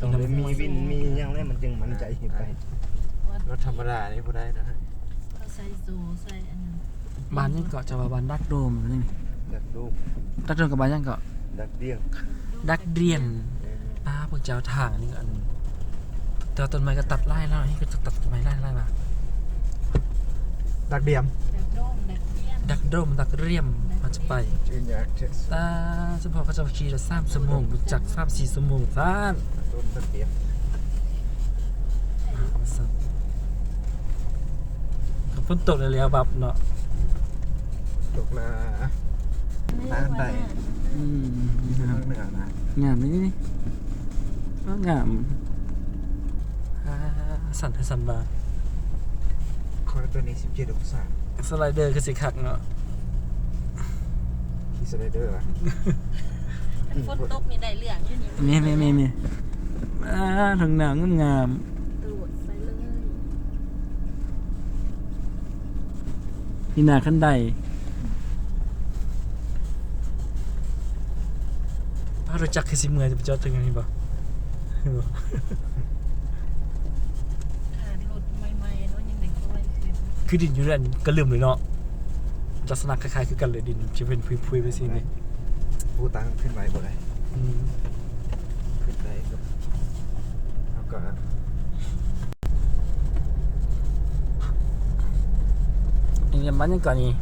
ตรงนี้มีวินมีอย่างไรมันจึงมันใจไปรถธรรมดานี่พอได้นะเขาใส่ซูใส่อันนั้นบ้านยังเกาะจะว่าบ้านดักโดมนี่ ดักดูดักโดมกับบ้านยังเกาะดักเดี้ยงดักเดียนพวกเจ้าทางนี่ก็อันเจ้าต้นไม้ก็ตัดไล่แล้วนี่ก็ตัดต้นไม้ไล่มาดักเดียมดักโดมดักเรียมมันจะไปเฉพาะเขาจะขี่ละ3 ชั่วโมงจาก3-4 ชั่วโมงซ่านต้นดักเดียมฝนตกแล้วแบบเนาะตกละทางใดทางเหนือนะงามนี่งามสั่นบาคอยตัวนี้17 องศาสไลเดอร์คือสิคักเนาะขี่สไลเดอร์อ่ะฝนตกนี่ได้เรื่องอยู่นี่มีทางหนังงามตรวจใส่เลยนี่นาขั้นใดพารู้จักคือสิเมื่อจะไปจอดถึงอันนี้บ่คือดินอยู่นั่นก็ลืมเลยเนาะลักษณะคล้ายๆคือกันเลยดินจะเป็นพุยๆไปสินี่ผู้ตั้งขึ้นไปบ่ได้ขึ้นไปก็แล้วก็นี่บ้านยังก่อนนี่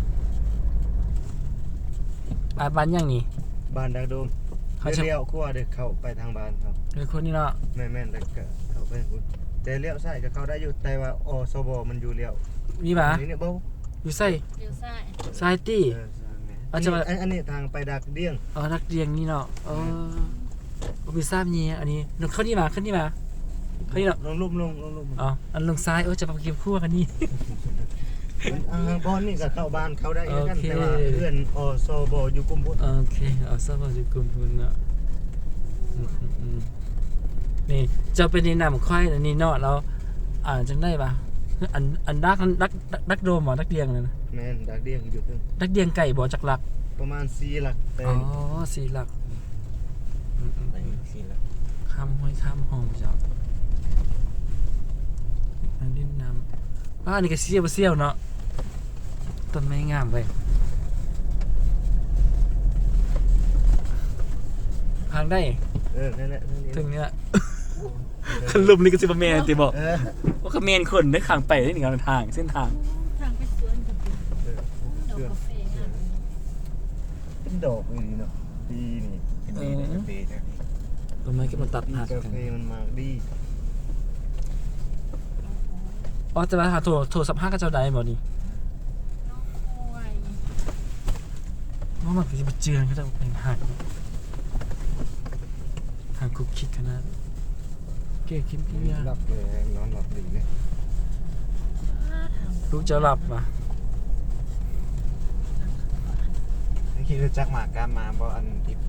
บ้านยังนี่บ้านดักโดมเขาเลี้ยวขั้วเด็กเข้าไปทางบ้านเขาเด็กคนนี้เนาะแม่นแล้วก็เข้าไปคุณแต่เลี้ยวซ้ายก็เข้าได้อยู่แต่ว่าอสบมันอยู่เลี้ยวนี่ป่ะนี่เนี่ยเบาอยู่ใส่ซ้ายตี้อันนี้ทางไปดักเดี้ยงดักเดียงนี่เนาะมีทราบนี่อันนี้เข้านี่มาเขานี่เนาะลงอันลงซ้ายจะไปเก็บคู่กันนี่บอลนี่ก็เข้าบ้านเขาได้กันแต่ว่าเพื่อนอสบอยู่กลุ่มพุทธโอเคอสบอยู่กลุ่มพุทธเนาะนี่จะเป็นในนามค่อยนี่เนาะเราจังได้ป่ะอันดักโดมหรอดักเดียงเลยนะแม่นดักเดียงอยู่ถึงดักเดียงไก่บ่จากหลักประมาณ4 หลัก4 หลัก4 หลักข้ามห้วยข้ามห้องจ้ะอันนี้นำอันนี้ก็เสี้ยวเนาะต้นไม้งามไปทางได้นั่นแหละถึงเนี้ยคันลุมนี่ก็สิบเมนติบอกว่าคเมนคนได้ขังไปได้หนึ่งทางเส้นทางไปสวนกับดอกกาแฟเป็นดอกนี่เนาะดีนี่เป็นดีกาแฟเนี่ยต้นไม้ก็มันตัดหักกาแฟมันมากดีจะมาหาโทรสัมภาษณ์กับเจ้าใดบ่นี่ว่ามันจะไปเจือนก็จะเป็นหักคุกคิดขนาดเก๋คิมพี่หลับเลยนอนหลับดีเลยลูกจะหลับป่ะคิดว่าจักหมากการมาบ่อันทิพย์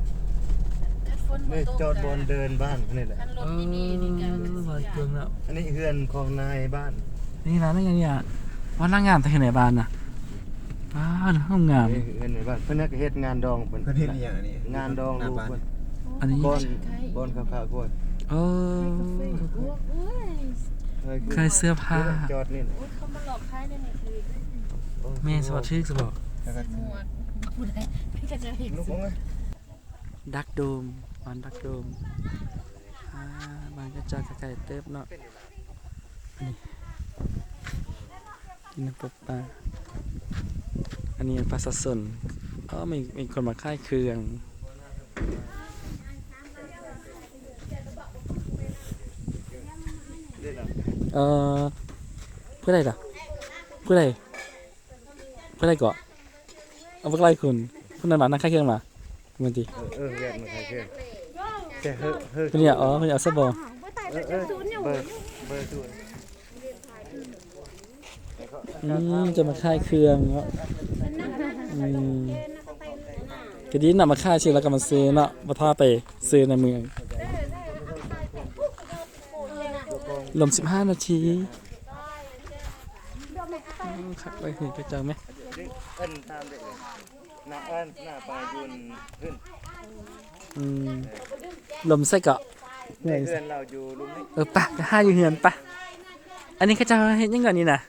จอดบนเดินบ้านนี่แหละอันนี้เฮือนของนายบ้านนี่ร้านอะไรเนี่ยวัดล่างงานแต่ไหนบ้านน่ะห้องงานเฮือนในบ้านเพื่อนก็เฮ็ดงานดองเพื่อนเฮ็ดอย่างนี้งานดองลูกเพื่อนอันนี้บอนข้าวกล้วยเคยเสื้อผ้าจอดนี่เขามาหลอกขายได้นี่คือแม่สวัสดีจะบอกดักโดมบ้านดักโดมบ้านกระจายไก่เติบเนาะกินน้ำปลาอันนี้ปลาสะสนมีคนมาค่ายเครื่องเพื่ออะไรล่ะเพื่ออะไรก่อนเอาไปไล่คุณนั้นมานั่งค่ายเครื่องมามันดีแยกมาค่ายเครื่องแต่คุณเนี่ยคุณเอาซะบอจะมาค่ายเครื่องเนาะทีนี้นำมาค่ายเชียร์แล้วก็มาซื้อเนาะมาท่าไปซื้อในเมืองลม15 นาทีขับไปเห็นไปเจอไหมตามเด็กเลยหน้าปลายุนขึ้นลมไส้เกาะ เหนื่อย เพื่อนเราอยู่ลุมนี้ ปะจะห้าอยู่เหือนปะอันนี้เขาจะเห็นยังไงนี่นะ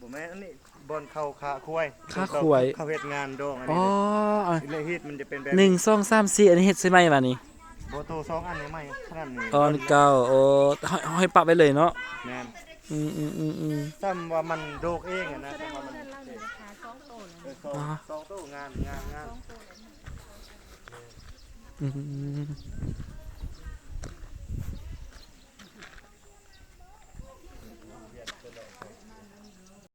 บ่แม่นอันนี้บอนเข้าขาควาย ขาควาย เขาเฮ็ดงานดองอัน อ๋ นี้ อ เลยฮีตมันจะเป็นแบบ 1 2 3 4อันนี้เฮ็ดใช่ไหมมานี่ โบโต2อันนี้ไหมขนาดนี้ ตอนเก่าโอ้ให้ปะไว้เลยเนาะ แม่น อืม ซ้ำว่ามันโดกเองอะนะซ้ำว่ามัน เล่าเลยนะคะ2โตเลย สองตู้งาน อืม